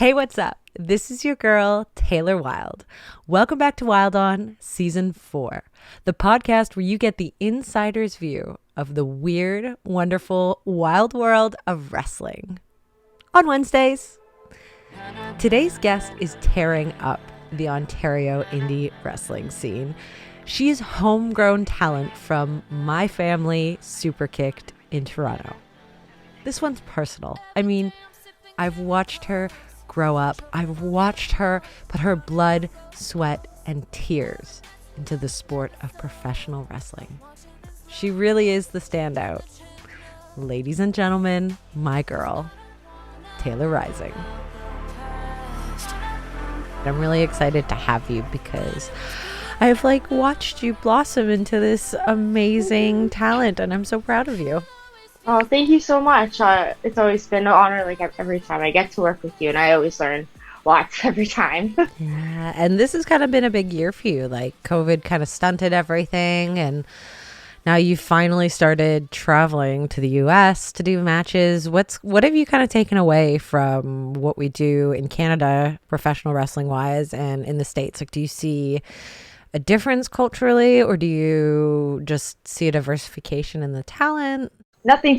Hey, what's up? This is your girl, Taylor Wilde. Welcome back to Wilde On Season 4, the podcast where you get the insider's view of the weird, wonderful, wild world of wrestling. On Wednesdays, today's guest is tearing up the Ontario indie wrestling scene. She's homegrown talent from My Family Superkicked in Toronto. This one's personal. I mean, I've watched her grow up. I've watched her put her blood, sweat, and tears into the sport of professional wrestling. She really is the standout. Ladies and gentlemen, my girl, Tailor Rising. I'm really excited to have you because I've watched you blossom into this amazing talent, and I'm so proud of you. Oh, thank you so much. It's always been an honor, every time I get to work with you, and I always learn lots every time. Yeah, and this has kind of been a big year for you. COVID kind of stunted everything, and now you've finally started traveling to the US to do matches. What have you kind of taken away from what we do in Canada, professional wrestling wise, and in the States? Do you see a difference culturally, or do you just see a diversification in the talent? Nothing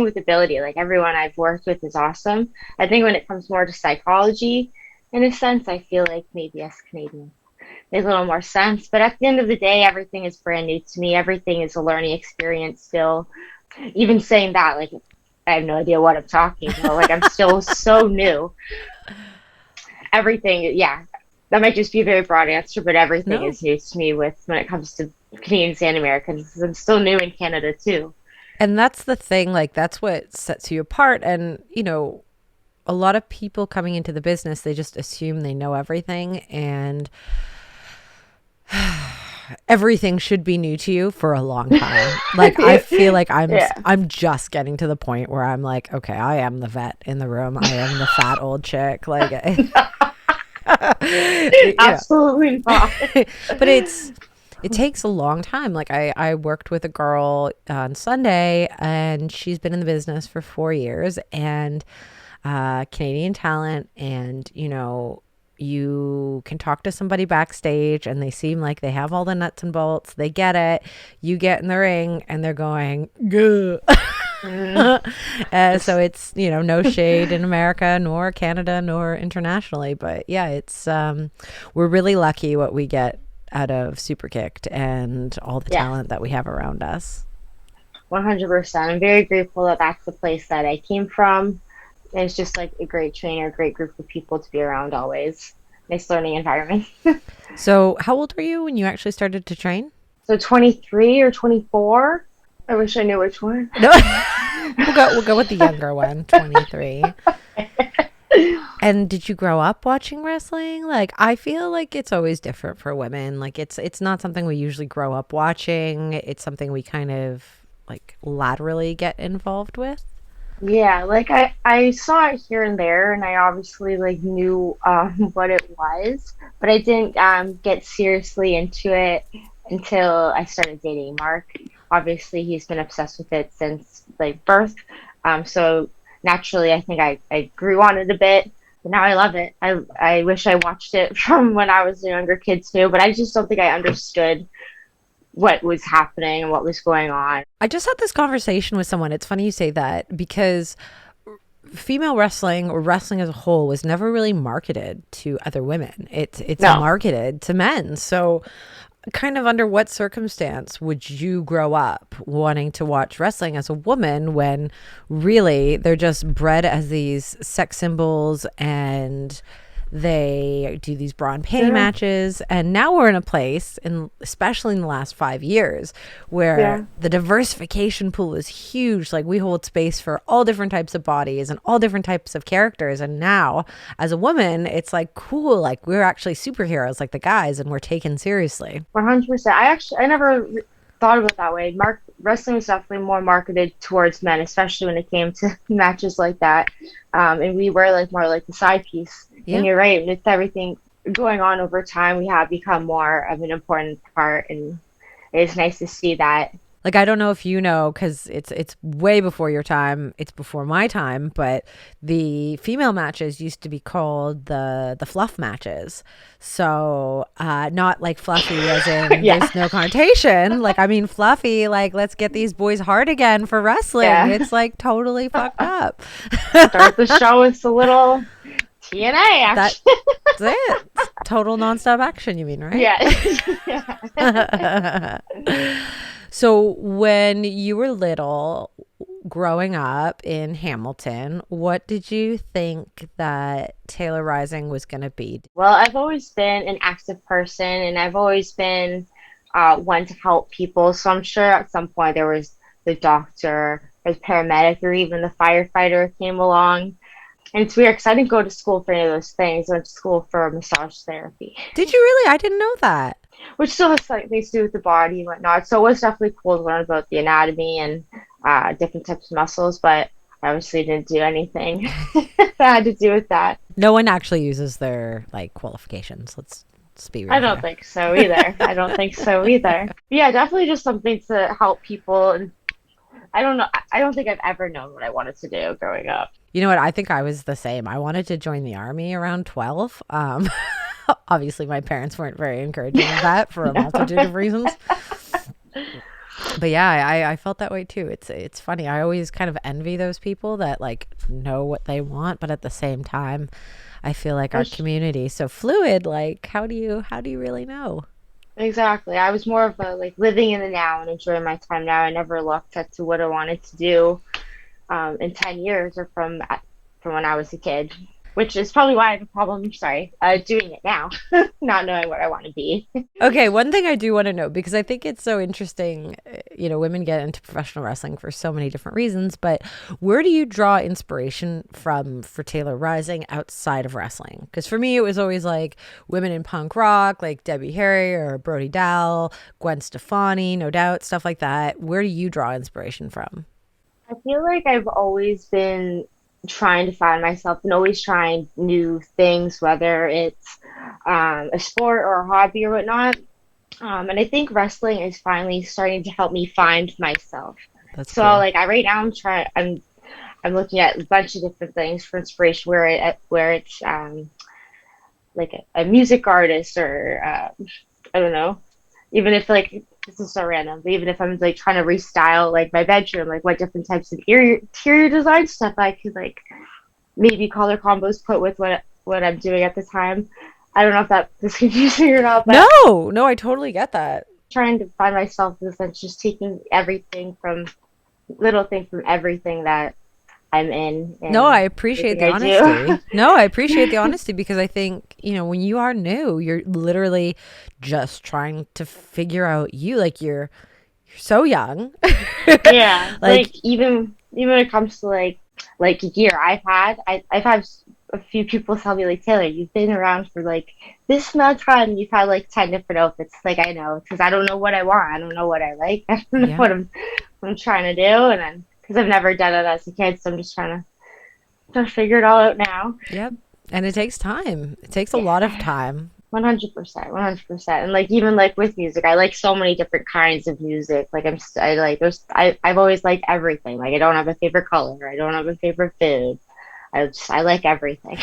with ability. Everyone I've worked with is awesome. I think when it comes more to psychology, in a sense, I feel like maybe us Canadians make a little more sense. But at the end of the day, everything is brand new to me. Everything is a learning experience still. Even saying that, I have no idea what I'm talking about. I'm still so new. Everything, yeah. That might just be a very broad answer, but everything is new to me when it comes to Canadians and Americans. I'm still new in Canada too. And that's the thing, that's what sets you apart. And, a lot of people coming into the business, they just assume they know everything, and everything should be new to you for a long time. I feel like I'm just getting to the point where I'm okay, I am the vet in the room. I am the fat old chick. Absolutely not. But it takes a long time. I worked with a girl on Sunday, and she's been in the business for 4 years, and Canadian talent. And, you can talk to somebody backstage and they seem like they have all the nuts and bolts. They get it. You get in the ring and they're going, gah. So it's, no shade in America, nor Canada, nor internationally. But yeah, it's we're really lucky what we get out of Superkicked and all the talent that we have around us. 100%. I'm very grateful that that's the place that I came from. And it's just a great trainer, a great group of people to be around always. Nice learning environment. So how old were you when you actually started to train? So 23 or 24. I wish I knew which one. No. We'll go with the younger one, 23. And did you grow up watching wrestling? I feel like it's always different for women. It's not something we usually grow up watching. It's something we kind of laterally get involved with. Yeah, I saw it here and there, and I obviously knew what it was, but I didn't get seriously into it until I started dating Mark. Obviously, he's been obsessed with it since birth. So naturally, I think I grew on it a bit, but now I love it. I wish I watched it from when I was a younger kid too, but I just don't think I understood what was happening and what was going on. I just had this conversation with someone. It's funny you say that, because female wrestling, or wrestling as a whole, was never really marketed to other women. It's marketed to men. So kind of under what circumstance would you grow up wanting to watch wrestling as a woman when really they're just bred as these sex symbols, and they do these bra and panty matches? And now we're in a place, and especially in the last 5 years, where the diversification pool is huge. We hold space for all different types of bodies and all different types of characters. And now as a woman, it's cool. We're actually superheroes like the guys, and we're taken seriously. 100%. I never thought of it that way. Wrestling was definitely more marketed towards men, especially when it came to matches like that. And we were more the side piece. Yeah. And you're right. With everything going on over time, we have become more of an important part. And it is nice to see that Like, I don't know if you know, because it's way before your time. It's before my time, but the female matches used to be called the fluff matches. So, not like fluffy as in Yeah, there's no connotation. Like, I mean fluffy, like let's get these boys hard again for wrestling. yeah. It's like totally fucked up. Start the show with a little TNA That's action. it. Total nonstop action, you mean, right? Yeah. So when you were little, growing up in Hamilton, what did you think that Tailor Rising was going to be? Well, I've always been an active person and I've always been one to help people. So I'm sure at some point there was the doctor, or the paramedic, or even the firefighter came along. And it's weird because I didn't go to school for any of those things. I went to school for massage therapy, Did you really? I didn't know that. which still has like things to do with the body and whatnot. So it was definitely cool to learn about the anatomy and different types of muscles, but I obviously didn't do anything that had to do with that. No one actually uses their like qualifications. Let's be I real don't here. think so either. I don't think so either. But yeah, definitely just something to help people. And I don't know. I don't think I've ever known what I wanted to do growing up. You know what? I think I was the same. I wanted to join the army around 12. Obviously, my parents weren't very encouraging of that for a multitude of reasons. But yeah, I felt that way too. It's funny. I always kind of envy those people that like know what they want, but at the same time, I feel like our There's- community is so fluid. Like, how do you really know? Exactly. I was more of a like living in the now and enjoying my time now. I never looked at to what I wanted to do in 10 years or from when I was a kid, which is probably why I have a problem, sorry, doing it now, not knowing what I want to be. Okay, one thing I do want to know because I think it's so interesting. Women get into professional wrestling for so many different reasons, but where do you draw inspiration from for Tailor Rising outside of wrestling? Because for me, it was always like women in punk rock, like Debbie Harry or Brody Dahl, Gwen Stefani, no doubt, stuff like that. Where do you draw inspiration from? I feel like I've always been trying to find myself and always trying new things, whether it's a sport or a hobby or whatnot. And I think wrestling is finally starting to help me find myself. That's So cool. like right now I'm looking at a bunch of different things for inspiration where it's like a music artist or I don't know, even if like this is so random, but even if I'm like trying to restyle like my bedroom, like what different types of interior design stuff I could like maybe color combos put with what I'm doing at the time. I don't know if that is confusing or not, but No, no, I totally get that. trying to find myself in the sense just taking everything from little thing from everything that I'm in No, I and appreciate everything the I honesty. do. No, I appreciate the honesty because I think, when you are new, you're literally just trying to figure out you. Like you're so young. Yeah, Like, like even when it comes to like gear, I've had a few people tell me like Taylor, you've been around for like this amount of time, and you've had like 10 different outfits. Like I know because I don't know what I want, I don't know what I like, I don't know yeah, what I'm trying to do, and then because I've never done it as a kid, so I'm just trying to figure it all out now. yep. And it takes time. It takes a Yeah. lot of time. 100%, 100%. And like even like with music, I like so many different kinds of music. Like I like I've always liked everything. Like I don't have a favorite color. I don't have a favorite food. I like everything.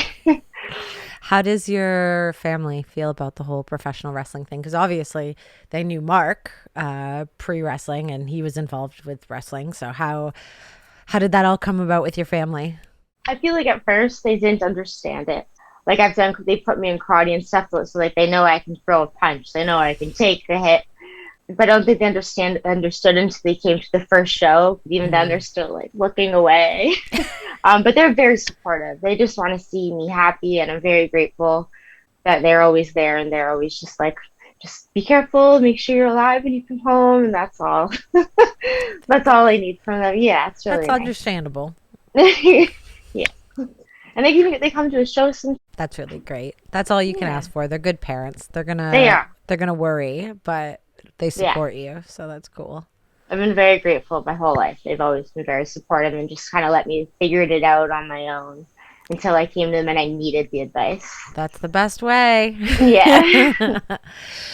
How does your family feel about the whole professional wrestling thing? Because obviously they knew Mark pre wrestling and he was involved with wrestling. So how did that all come about with your family? I feel like at first they didn't understand it. Like they put me in karate and stuff, so like they know I can throw a punch. They know I can take the hit. But I don't think they understood until they came to the first show. Even then, they're Mm. still like looking away. But they're very supportive. They just want to see me happy, and I'm very grateful that they're always there and they're always just like, just be careful, make sure you're alive when you come home, and that's all. That's all I need from them. Yeah, it's That's really nice. understandable. Yeah, and they come to a show some. That's really great. That's all you can Yeah, ask for. They're good parents. They're they gonna are. they're gonna worry, but they Yeah. support you, so that's cool. I've been very grateful my whole life. They've always been very supportive and just kind of let me figure it out on my own. until I came to them and I needed the advice. That's the best way. Yeah.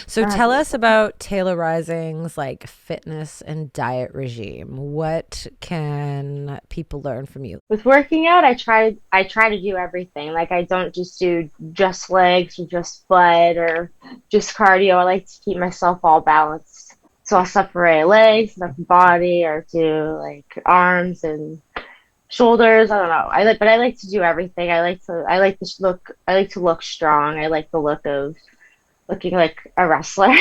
So tell us about Tailor Rising's like fitness and diet regime. What can people learn from you? With working out, I try to do everything. Like I don't just do just legs or just butt or just cardio. I like to keep myself all balanced. So I'll separate legs, separate body, or do like arms and shoulders. I don't know. But I like to do everything. I like to look strong. I like the look of looking like a wrestler.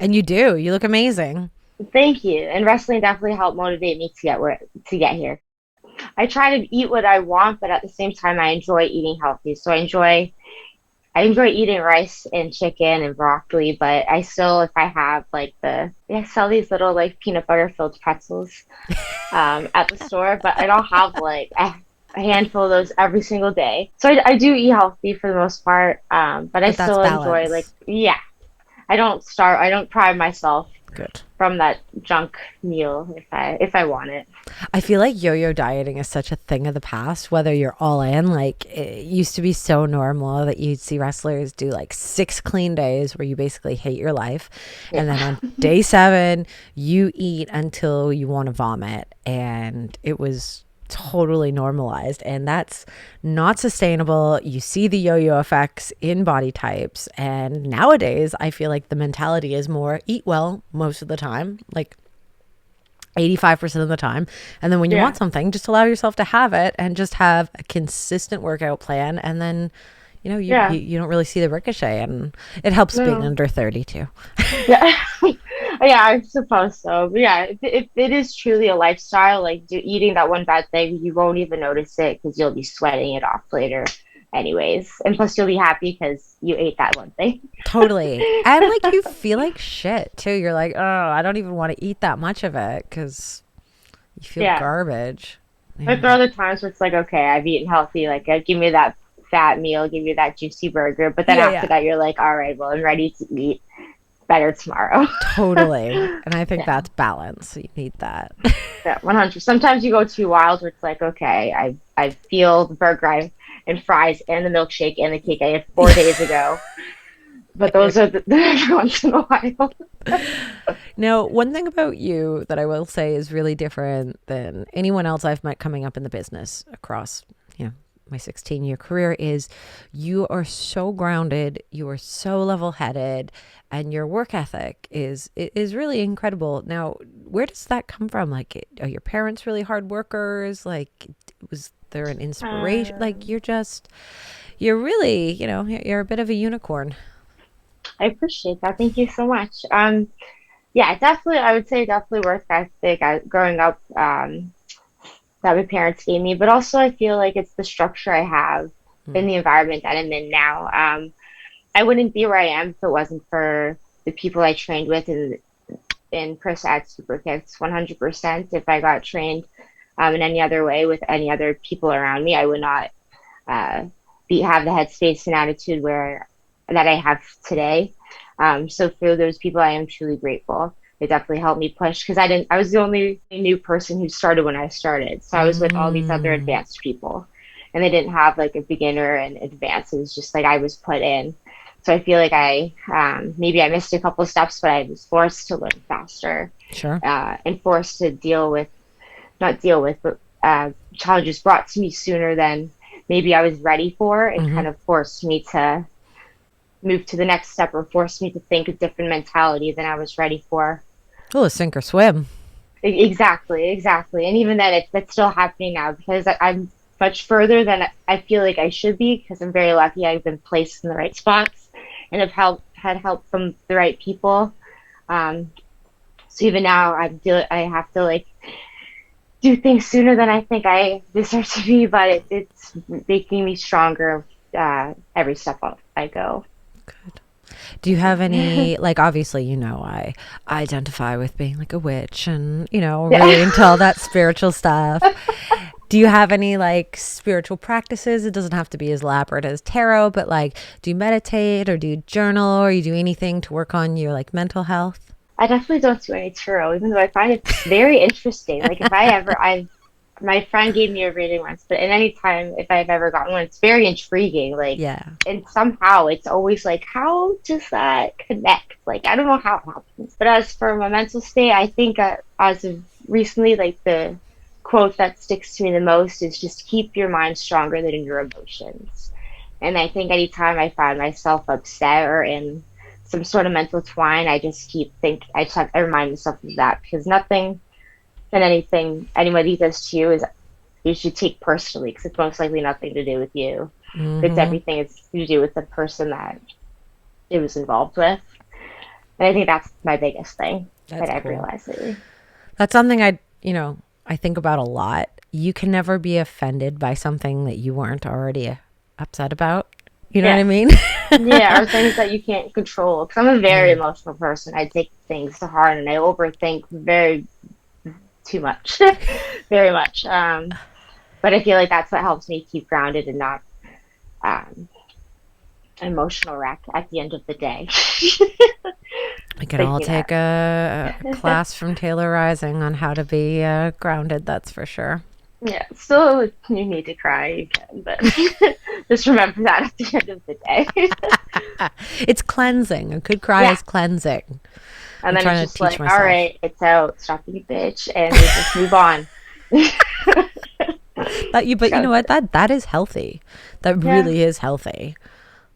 And you do. You look amazing. Thank you. And wrestling definitely helped motivate me to get here. I try to eat what I want, but at the same time, I enjoy eating healthy. So I enjoy eating rice and chicken and broccoli, but I still, if I have like they sell these little like peanut butter filled pretzels at the store, but I don't have like a handful of those every single day. So I do eat healthy for the most part, but I But that's still enjoy like, balance. yeah, I don't prime myself Good. from that junk meal if I want it. I feel like yo-yo dieting is such a thing of the past, whether you're all in. Like it used to be so normal that you'd see wrestlers do like 6 clean days where you basically hate your life. And then Yeah. on day 7, you eat until you want to vomit. And it was totally normalized. And that's not sustainable. You see the yo-yo effects in body types. And nowadays, I feel like the mentality is more eat well most of the time. Like 85% of the time. And then when you Yeah. want something, just allow yourself to have it and just have a consistent workout plan. And then, Yeah. you don't really see the ricochet. And it helps being No. under 30 too. Yeah. Yeah, I suppose so. But yeah, if it is truly a lifestyle, like eating that one bad thing, you won't even notice it because you'll be sweating it off later anyways. And plus you'll be happy because you ate that one thing. Totally. And like you feel like shit too. You're like, oh, I don't even want to eat that much of it because you feel Yeah. garbage. But Yeah. there are other times where it's like, okay, I've eaten healthy, like give me that fat meal, give me that juicy burger. But then Yeah, after yeah. that you're like, all right, well, I'm ready to eat better tomorrow. Totally. And I think Yeah. that's balance. You need that. Yeah, 100. Sometimes you go too wild where it's like, okay, I feel the burger and fries and the milkshake and the cake I had 4 days ago. But those are every once in a while. Now, one thing about you that I will say is really different than anyone else I've met coming up in the business across, my 16-year career is you are so grounded, you are so level-headed, and your work ethic is really incredible. Now, where does that come from? Like, are your parents really hard workers? Like, was there an inspiration? Like, Um, you're really, you're a bit of a unicorn. I appreciate that. Thank you so much. Yeah, definitely. I would say definitely work ethic. Growing up, that my parents gave me, but also I feel like it's the structure I have in Mm. the environment that I'm in now. I wouldn't be where I am if it wasn't for the people I trained with in Chris at Superkicks. 100%. If I got trained in any other way with any other people around me, I would not uh, have the headspace and attitude where that I have today. So for those people, I am truly grateful. It definitely helped me push because I was the only new person who started when I started. So I was with all these other Mm. advanced people and they didn't have like a beginner and advanced. It was just like I was put in. So I feel like maybe I missed a couple of steps, but I was forced to learn faster Sure. and forced to not deal with, but challenges brought to me sooner than maybe I was ready for, and Hmm. kind of forced me to move to the next step or forced me to think a different mentality than I was ready for. Oh, sink or swim. Exactly, exactly. And even then, that's still happening now because I'm much further than I feel like I should be because I'm very lucky I've been placed in the right spots and had help from the right people. Um, so even now, I have to like do things sooner than I think I deserve to be, but it's making me stronger every step I go. Good. Do you have any, like, obviously, I identify with being like a witch and, Yeah. really into all that spiritual stuff. Do you have any like spiritual practices? It doesn't have to be as elaborate as tarot, but like, do you meditate or do you journal or you do anything to work on your like mental health? I definitely don't do any tarot, even though I find it very interesting. Like if I ever, My friend gave me a reading once, but at any time if I've ever gotten one, it's very intriguing. Like, Yeah. and somehow it's always like, how does that connect? Like, I don't know how it happens. But as for my mental state, I think as of recently, like the quote that sticks to me the most is just keep your mind stronger than your emotions. And I think anytime I find myself upset or in some sort of mental twine, I just keep think I just have to remind myself of that because nothing and anything anybody does to you is you should take personally because it's most likely nothing to do with you. It's Mm-hmm. everything it's to do with the person that it was involved with. And I think that's my biggest thing that That's I've cool. realized lately. That's something I think about a lot. You can never be offended by something that you weren't already upset about. You know what I Yeah. mean? Yeah, or things that you can't control. Because I'm a very Yeah. emotional person. I take things to heart and I overthink very too much, very much. But I feel like that's what helps me keep grounded and not um, an emotional wreck at the end of the day. We can all Thinking take that. a class from Taylor Rising on how to be grounded, that's for sure. Yeah, still, if you need to cry, you can, but just remember that at the end of the day. It's cleansing. A good cry Yeah, is cleansing. and I'm then it's trying to just teach like, all myself. right, it's out, stop being a bitch, and we just move on. But you know Gotta what? say, That is healthy. That yeah, really is healthy.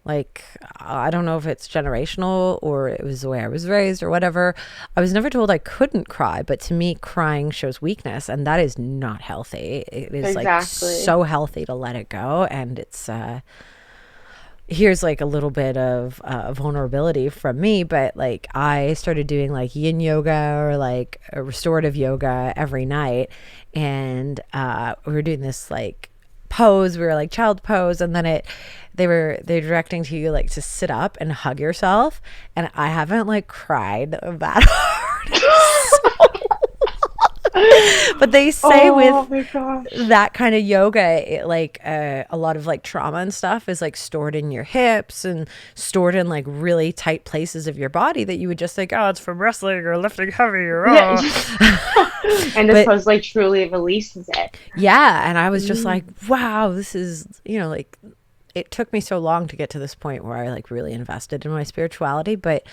Like, I don't know if it's generational or it was the way I was raised or whatever. I was never told I couldn't cry, but to me, crying shows weakness, and that is not healthy. It is like exactly. so healthy to let it go. And it's, here's like a little bit of vulnerability from me, but like I started doing like yin yoga or like a restorative yoga every night. And we were doing this like pose, we were like child pose, and then they're directing to you like to sit up and hug yourself, and I haven't like cried that hard. But they say Oh with my gosh. that kind of yoga, like a lot of like trauma and stuff is like stored in your hips and stored in like really tight places of your body that you would just think, oh, it's from wrestling or lifting heavy or Yeah, and this but was like truly releases it. yeah, and I was just like, Mm. wow, this is, like it took me so long to get to this point where I like really invested in my spirituality, but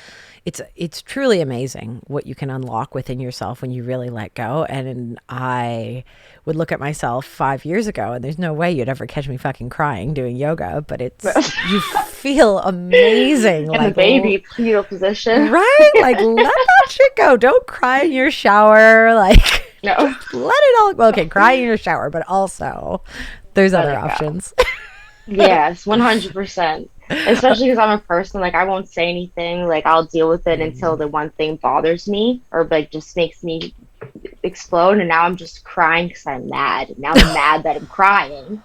it's truly amazing what you can unlock within yourself when you really let go. And I would look at myself 5 years ago, and there's no way you'd ever catch me fucking crying doing yoga, but you feel amazing, And the like baby fetal position. right, like let that shit go. Don't cry in your shower, like No, just let it all go. Okay, cry in your shower, but also there's let other it go. options. Yes, 100%. Especially because I'm a person, like, I won't say anything. Like, I'll deal with it until the one thing bothers me or, like, just makes me explode. And now I'm just crying because I'm mad. And now I'm mad that I'm crying.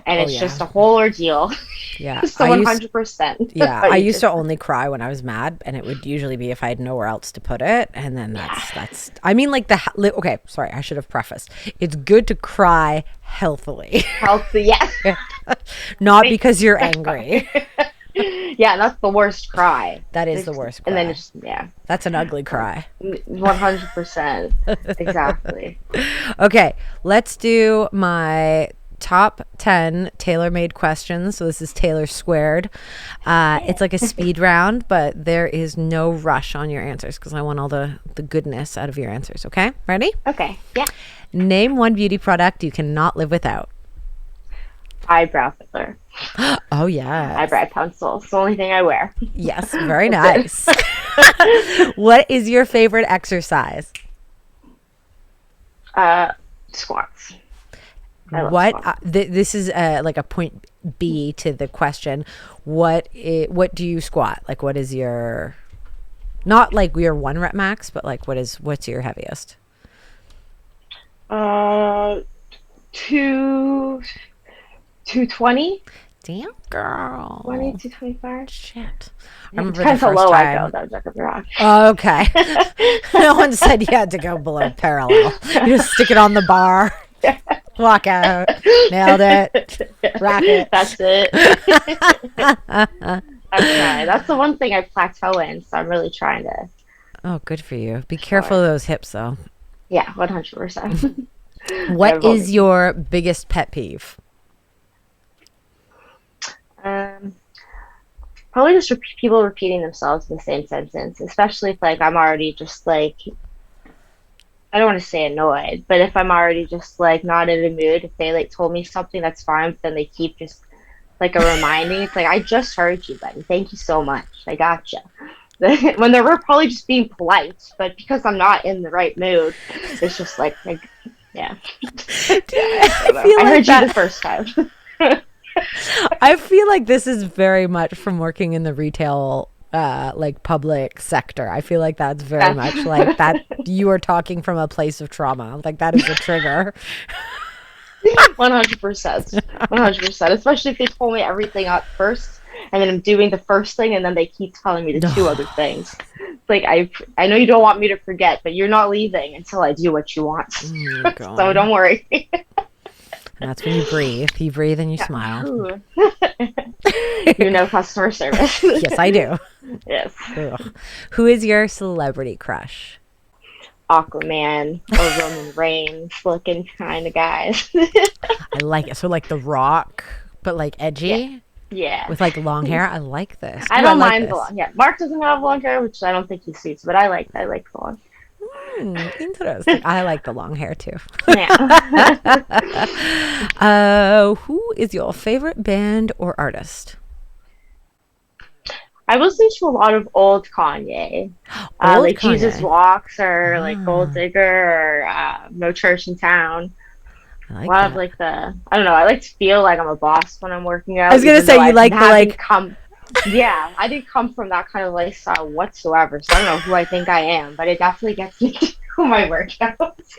And Oh it's yeah. just a whole ordeal. Yeah. So 100% Yeah, what I you used to just said. only cry when I was mad, and it would usually be if I had nowhere else to put it, and then Yeah. that's I mean like okay, sorry, I should have prefaced. It's good to cry healthily. Healthy. Yeah. Not because you're angry. Yeah, that's the worst cry. That is the worst And then cry. it's, yeah, That's an ugly cry. 100%. Exactly. Okay, let's do my top 10 tailor-made questions. So this is Tailor squared. It's like a speed round, but there is no rush on your answers because I want all the goodness out of your answers. Okay, ready? Okay. Yeah. Name one beauty product you cannot live without. Eyebrow filler. Oh yes. Eyebrow pencil. It's the only thing I wear. Yes, very That's it. nice. What is your favorite exercise? uh, Squats. I love What squats. this is like a point B to the question. What do you squat? Like what is your, not like your 1 rep max, but like what's your heaviest? Uh, two, 220, Damn girl. 225. Shit. I It remember the depends how first low I go, time. though. Don't get me wrong. Okay. No one said you had to go below parallel. You just stick it on the bar, walk out. Nailed it. Rack it. That's it. I'm trying. That's the one thing I plateau in, so I'm really trying to Oh, good for you. Be careful explore. of those hips though. Yeah, 100%. What is your biggest pet peeve? Um, Probably just people repeating themselves in the same sentence, especially if like I'm already just like I don't want to say annoyed, but if I'm already just like not in a mood, if they like told me something, that's fine. But then they keep just like a reminding. It's like I just heard you, buddy. Thank you so much. I gotcha. When they're probably just being polite, but because I'm not in the right mood, it's just like yeah. I feel I like heard you that. the first time. I feel like this is very much from working in the retail like public sector. I feel like that's very much like that you are talking from a place of trauma. Like that is a trigger. 100%. 100%. Especially if they told me everything up first and then I'm doing the first thing and then they keep telling me the two other things. Like I know you don't want me to forget, but you're not leaving until I do what you want. Oh, So don't worry. And that's when you breathe. You breathe and you smile. You know customer service. Yes, I do. Yes. Ugh. Who is your celebrity crush? Aquaman or Roman Reigns looking kind of guys. I like it. So like The Rock, but like edgy. Yeah. With like long hair. I like this. I don't like mind this. the long. Yeah, Mark doesn't have long hair, which I don't think he suits, but I like the long. Interesting. I like the long hair too. Yeah. Who is your favorite band or artist? I listen to a lot of old Kanye, Old like Kanye. Jesus Walks or like Gold Ah, Digger or No Church in Town. I A like lot of that. like I don't know. I like to feel like I'm a boss when I'm working out. I was gonna Even say though you I like the haven't like. come. Yeah, I didn't come from that kind of lifestyle whatsoever, so I don't know who I think I am, but it definitely gets me to my workouts.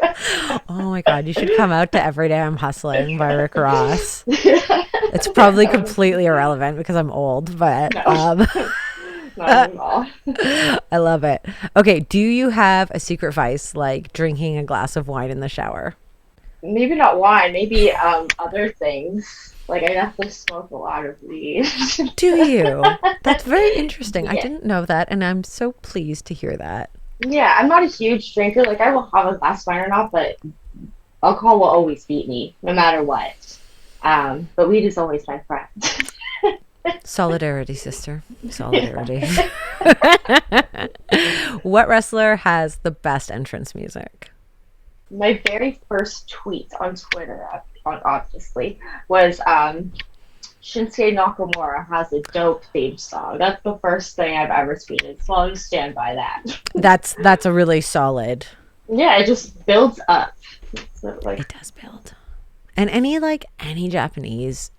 Oh my God, you should come out to Every Day I'm Hustling by Rick Ross. It's probably completely irrelevant because I'm old, but No, not at all. I love it. Okay, do you have a secret vice like drinking a glass of wine in the shower? Maybe not wine, maybe other things. Like I definitely smoke a lot of weed. Do you? That's very interesting. I Yeah. didn't know that, and I'm so pleased to hear that. Yeah, I'm not a huge drinker. Like I will have a glass of wine or not, but alcohol will always beat me, no matter what. But weed is always my friend. Solidarity, sister. Solidarity. What wrestler has the best entrance music? My very first tweet on Twitter, obviously, was Shinsuke Nakamura has a dope theme song. That's the first thing I've ever tweeted, so I'll just stand by that. That's a really solid. Yeah, it just builds up. So, like, It does build. And any Japanese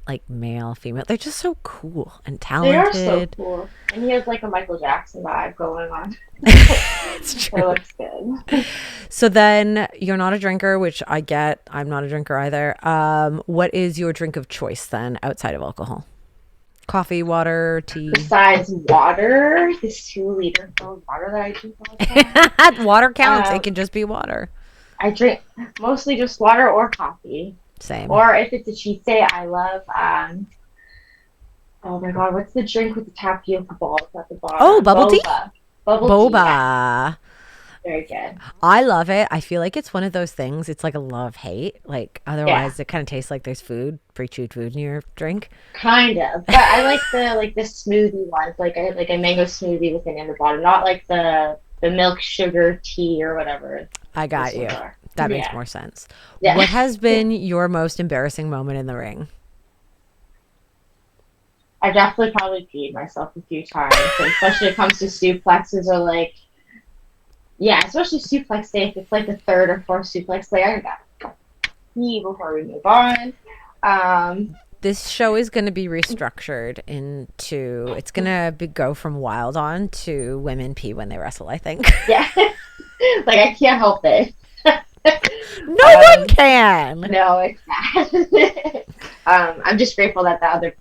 like male, female, they're just so cool and they are so talented. cool. And he has like a Michael Jackson vibe going on. It's So true. it looks good. So then you're not a drinker, which I get. I'm not a drinker either. What is your drink of choice then outside of alcohol? Coffee, water, tea. Besides water, this 2 liter full of water that I drink all the time. Water counts. It Um, can just be water. I drink mostly just water or coffee. Same. Or if it's a cheat day, I love oh my god, what's the drink with the tapioca balls at the bottom? Oh, bubble tea? Boba. Bubble tea, yeah. Boba. Very good. I love it. I feel like it's one of those things. It's like a love hate. Like Yeah, otherwise, it kind of tastes like there's food, pre-chewed food in your drink. kind of. But I like the smoothie ones, like a mango smoothie with an in the bottom, not like the milk sugar tea or whatever I got these you. ones are. That makes Yeah. more sense. Yeah. What has been your most embarrassing moment in the ring? I definitely probably peed myself a few times, and especially when it comes to suplexes or like, yeah, especially suplex day. If it's like the third or fourth suplex day, I gotta pee before we move on. Um, This show is going to be restructured into. It's going to go from Wild on to women pee when they wrestle. I think. yeah, like I can't help it. No one can. No, it's not. I'm just grateful that the other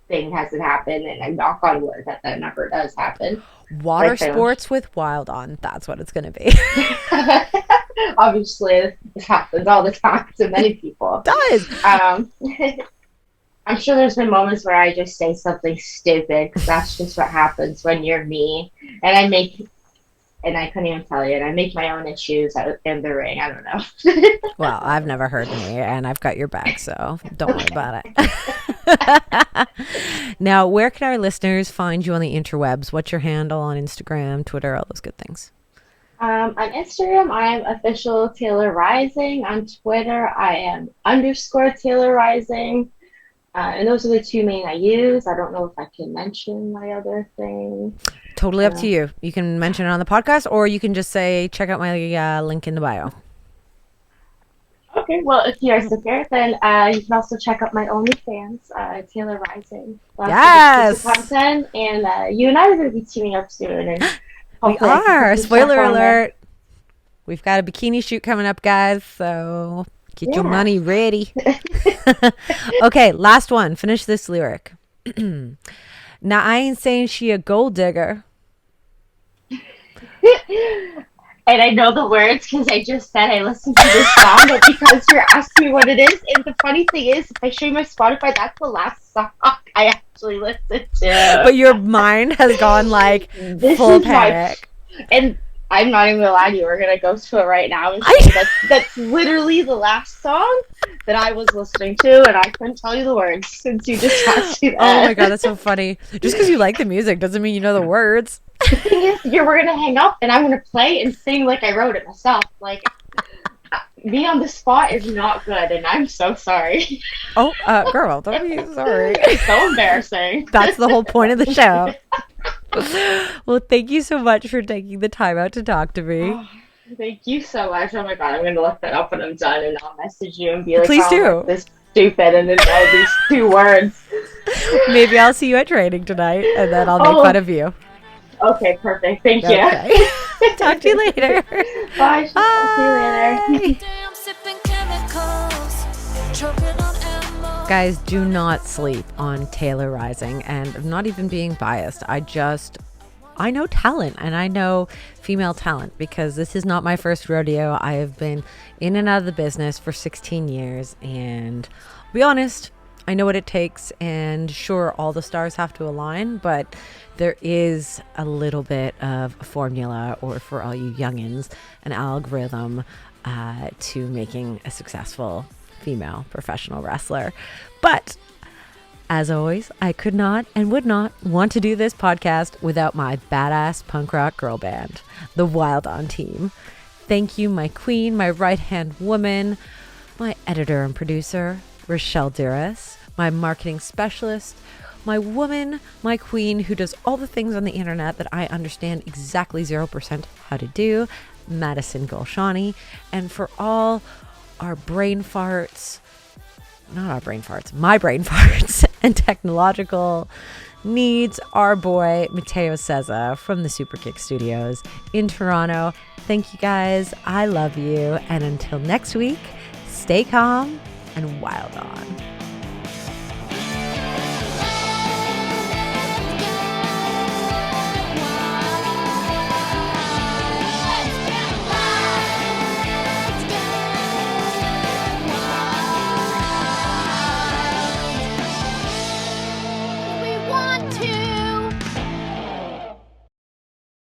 thing hasn't happened, and I knock on wood that that never does happen. Water Like, sports with Wild on. That's what it's going to be. obviously, this happens all the time to many people. It does. Um, I'm sure there's been moments where I just say something stupid because that's just what happens when you're me, and I make and I couldn't even tell you. And I make my own issues in the ring. I don't know. Well, I've never heard me, and I've got your back, so don't worry about it. Now, where can our listeners find you on the interwebs? What's your handle on Instagram, Twitter, all those good things? On Instagram, I am official Tailor Rising. On Twitter, I am _ Tailor Rising. And those are the two main I use. I don't know if I can mention my other thing. Totally up to you. You can mention it on the podcast, or you can just say, check out my link in the bio. Okay, well, if you are so fair, then you can also check out my OnlyFans, Tailor Rising. Yes! Content, and you and I are going to be teaming up soon. And we are. Spoiler alert. We've got a bikini shoot coming up, guys, so get your money ready. Okay, last one. Finish this lyric. Now, I ain't saying she a gold digger. And I know the words because I just said I listened to this song, but because you're asking me what it is, and the funny thing is, if I show you my Spotify, that's the last song I actually listened to. But your mind has gone like full panic. And I'm not even gonna lie to you, we're gonna go to it right now. And that's literally the last song that I was listening to, and I couldn't tell you the words since you just asked me that. Oh my god, that's so funny. Just because you like the music doesn't mean you know the words. The thing is, we're gonna hang up, and I'm gonna play and sing like I wrote it myself. Like, me on the spot is not good, and I'm so sorry. Oh, girl, don't be sorry. It's so embarrassing. That's the whole point of the show. Well, thank you so much for taking the time out to talk to me. Oh, thank you so much. Oh my god, I'm going to look that up when I'm done, and I'll message you and be like, please do. This stupid, and then know these 2 words. Maybe I'll see you at training tonight, and then I'll make fun of you. Okay, perfect. Thank you. Talk to you later. Bye. See you later. Guys, do not sleep on Tailor Rising, and I'm not even being biased. I know talent, and I know female talent because this is not my first rodeo. I have been in and out of the business for 16 years, and I'll be honest, I know what it takes, and sure, all the stars have to align, but there is a little bit of a formula, or for all you youngins, an algorithm to making a successful female professional wrestler. But as always, I could not and would not want to do this podcast without my badass punk rock girl band, the Wilde on team. Thank you, my queen, my right-hand woman, my editor and producer, Rochelle Douris, my marketing specialist, my woman, my queen, who does all the things on the internet that I understand exactly 0% how to do, Madison Golshani, and for all our brain farts, not our brain farts, my brain farts and technological needs, our boy Matteo Cezza from the Superkick Studios in Toronto. Thank you guys. I love you. And until next week, stay calm and wild on.